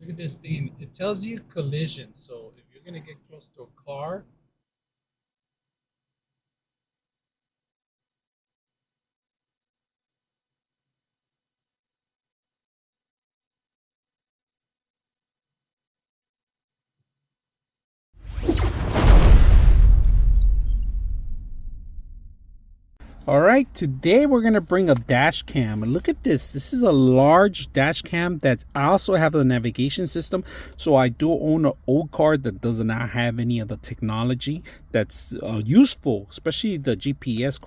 Look at this thing. It tells you collision. So if you're gonna get close to a car, All right, today we're gonna bring a dash cam. And look at this. This is a large dash cam that I also have a navigation system. So I do own an old car that does not have any of the technology that's useful, especially the GPS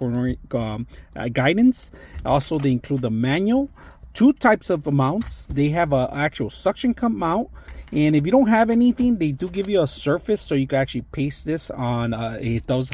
guidance. Also, they include the manual. Two types of mounts. They have a actual suction cup mount, and if you don't have anything, they do give you a surface so you can actually paste this on. It does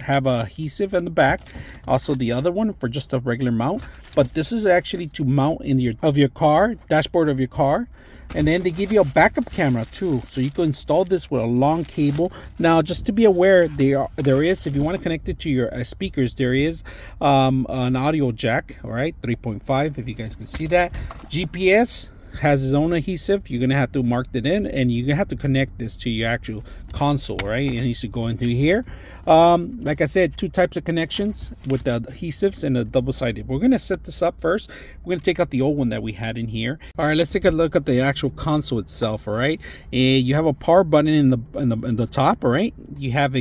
have a adhesive in the back. Also the other one for just a regular mount, but this is actually to mount in your car dashboard of your car. And then they give you a backup camera too, so you can install this with a long cable. Now, just to be aware, there is, if you want to connect it to your speakers, there is an audio jack. All right, 3.5, if you guys can see that. GPS has its own adhesive. You're gonna have to mark it in, and you're gonna have to connect this to your actual console, right? It needs to go into here. Like I said, two types of connections with the adhesives and the double-sided. We're gonna set this up first. We're gonna take out the old one that we had in here. All right, let's take a look at the actual console itself. All right, and you have a power button in the top. All right, you have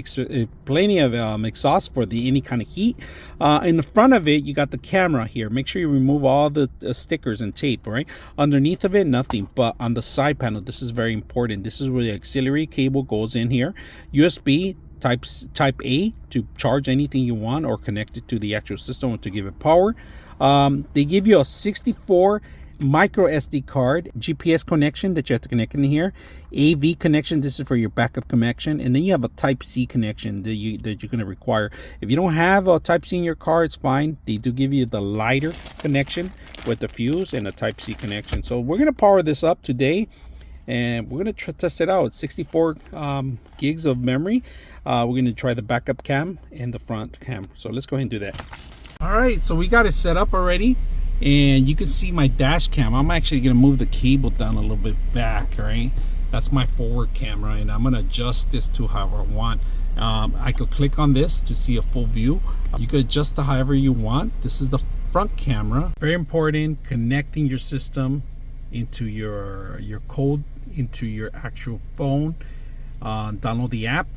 plenty of exhaust for any kind of heat. In the front of it, you got the camera here. Make sure you remove all the stickers and tape. All right, underneath of it, nothing. But on the side panel, this is very important. This is where the auxiliary cable goes in here. USB type A to charge anything you want or connect it to the actual system to give it power. They give you a 64 micro SD card, GPS connection that you have to connect in here, AV connection, this is for your backup connection, and then you have a type C connection that you're going to require. If you don't have a type C in your car, it's fine. They do give you the lighter connection with the fuse and a type C connection. So we're going to power this up today, and we're going to test it out. It's 64 gigs of memory. We're going to try the backup cam and the front cam. So let's go ahead and do that. All right, so we got it set up already, and you can see my dash cam. I'm actually going to move the cable down a little bit back, right? That's my forward camera, and I'm going to adjust this to however I want. I could click on this to see a full view. You could adjust to however you want. This is the front camera. Very important, connecting your system into your code into your actual phone. Download the app,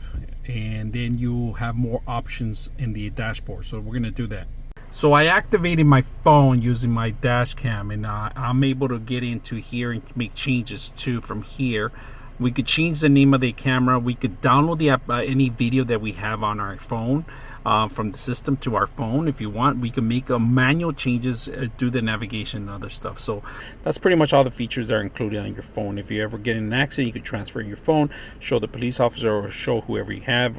and then you have more options in the dashboard. So we're going to do that. So I activated my phone using my dash cam, and I'm able to get into here and make changes too from here. We could change the name of the camera. We could download the app, any video that we have on our phone from the system to our phone. If you want, we can make manual changes, do the navigation and other stuff. So that's pretty much all the features that are included on your phone. If you ever get in an accident, you can transfer your phone, show the police officer or show whoever you have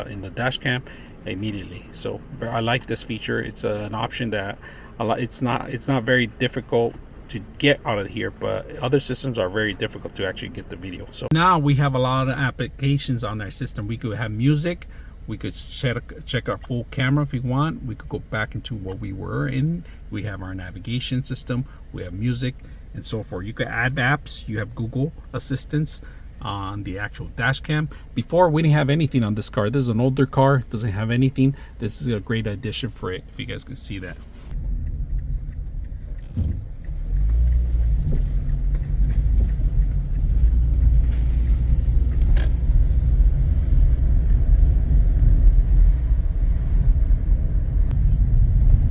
in the dash cam immediately. So I like this feature. It's an option that it's not very difficult to get out of here, but other systems are very difficult to actually get the video. So now we have a lot of applications on our system. We could have music, we could check our full camera if you want, we could go back into what we were in, we have our navigation system, we have music and so forth. You could add apps, you have Google Assistants on the actual dash cam. Before, we didn't have anything on this car. This is an older car, doesn't have anything. This is a great addition for it, if you guys can see that.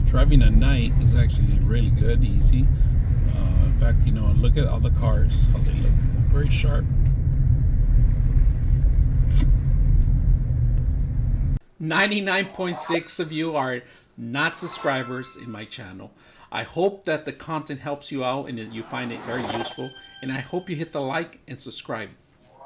Driving at night is actually really good, easy. In fact, you know, look at all the cars, how they look, very sharp. 99.6 of you are not subscribers in my channel. I hope that the content helps you out and that you find it very useful, and I hope you hit the like and subscribe.